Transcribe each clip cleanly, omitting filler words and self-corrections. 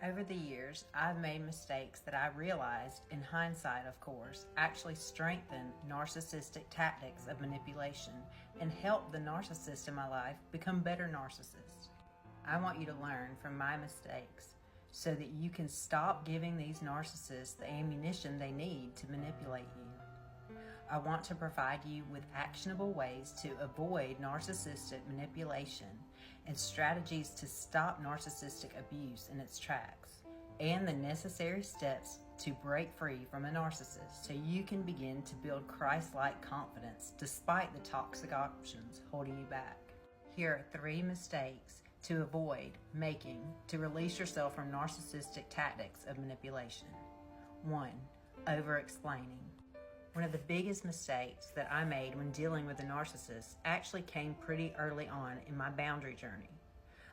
Over the years, I've made mistakes that I realized, in hindsight of course, actually strengthen narcissistic tactics of manipulation and help the narcissist in my life become better narcissists. I want you to learn from my mistakes so that you can stop giving these narcissists the ammunition they need to manipulate you. I want to provide you with actionable ways to avoid narcissistic manipulation and strategies to stop narcissistic abuse in its tracks, and the necessary steps to break free from a narcissist so you can begin to build Christ-like confidence despite the toxic options holding you back. Here are 3 mistakes to avoid making to release yourself from narcissistic tactics of manipulation. 1. Overexplaining. One of the biggest mistakes that I made when dealing with a narcissist actually came pretty early on in my boundary journey.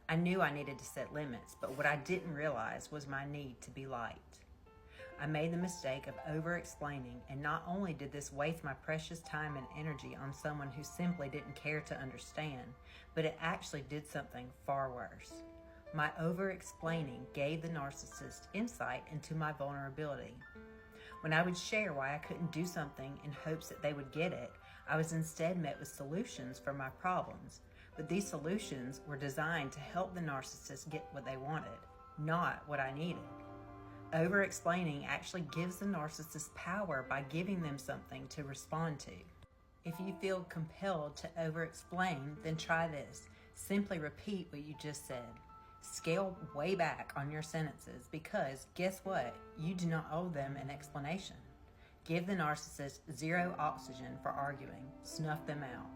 I knew I needed to set limits, but what I didn't realize was my need to be liked. I made the mistake of over-explaining, and not only did this waste my precious time and energy on someone who simply didn't care to understand, but it actually did something far worse. My over-explaining gave the narcissist insight into my vulnerability. When I would share why I couldn't do something in hopes that they would get it, I was instead met with solutions for my problems. But these solutions were designed to help the narcissist get what they wanted, not what I needed. Over-explaining actually gives the narcissist power by giving them something to respond to. If you feel compelled to over-explain, then try this. Simply repeat what you just said. Scale way back on your sentences because guess what? You do not owe them an explanation. Give the narcissist 0 oxygen for arguing. Snuff them out.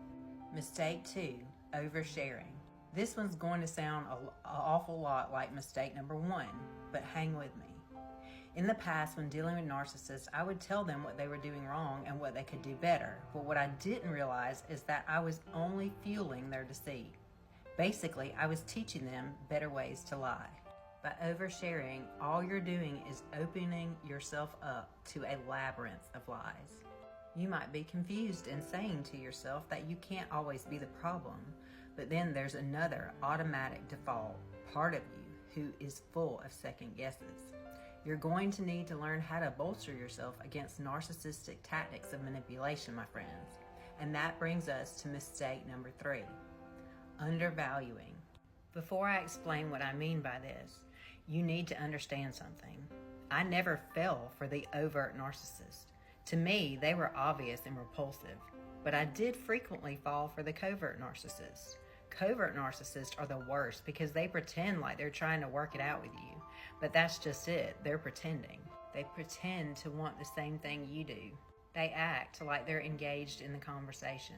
Mistake 2, oversharing. This one's going to sound an awful lot like mistake number 1, but hang with me. In the past, when dealing with narcissists, I would tell them what they were doing wrong and what they could do better. But what I didn't realize is that I was only fueling their deceit. Basically, I was teaching them better ways to lie. By oversharing, all you're doing is opening yourself up to a labyrinth of lies. You might be confused and saying to yourself that you can't always be the problem, but then there's another automatic default part of you who is full of second guesses. You're going to need to learn how to bolster yourself against narcissistic tactics of manipulation, my friends. And that brings us to mistake number 3. Undervaluing. Before I explain what I mean by this, you need to understand something. I never fell for the overt narcissist. To me, they were obvious and repulsive, but I did frequently fall for the covert narcissist. Covert narcissists are the worst because they pretend like they're trying to work it out with you, but that's just it. They're pretending. They pretend to want the same thing you do. They act like they're engaged in the conversation.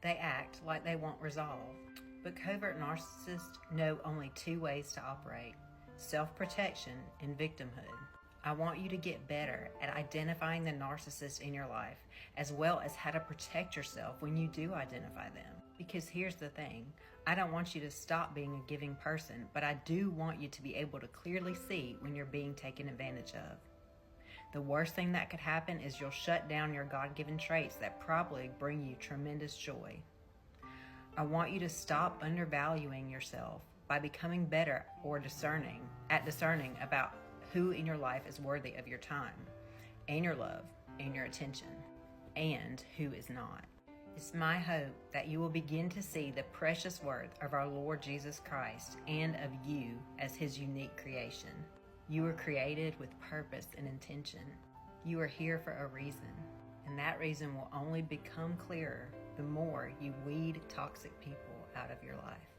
They act like they want resolve. But covert narcissists know only 2 ways to operate: self-protection and victimhood. I want you to get better at identifying the narcissist in your life, as well as how to protect yourself when you do identify them. Because here's the thing, I don't want you to stop being a giving person, but I do want you to be able to clearly see when you're being taken advantage of. The worst thing that could happen is you'll shut down your God-given traits that probably bring you tremendous joy. I want you to stop undervaluing yourself by becoming better or discerning about who in your life is worthy of your time and your love and your attention and who is not. It's my hope that you will begin to see the precious worth of our Lord Jesus Christ and of you as His unique creation. You were created with purpose and intention. You are here for a reason, and that reason will only become clearer the more you weed toxic people out of your life.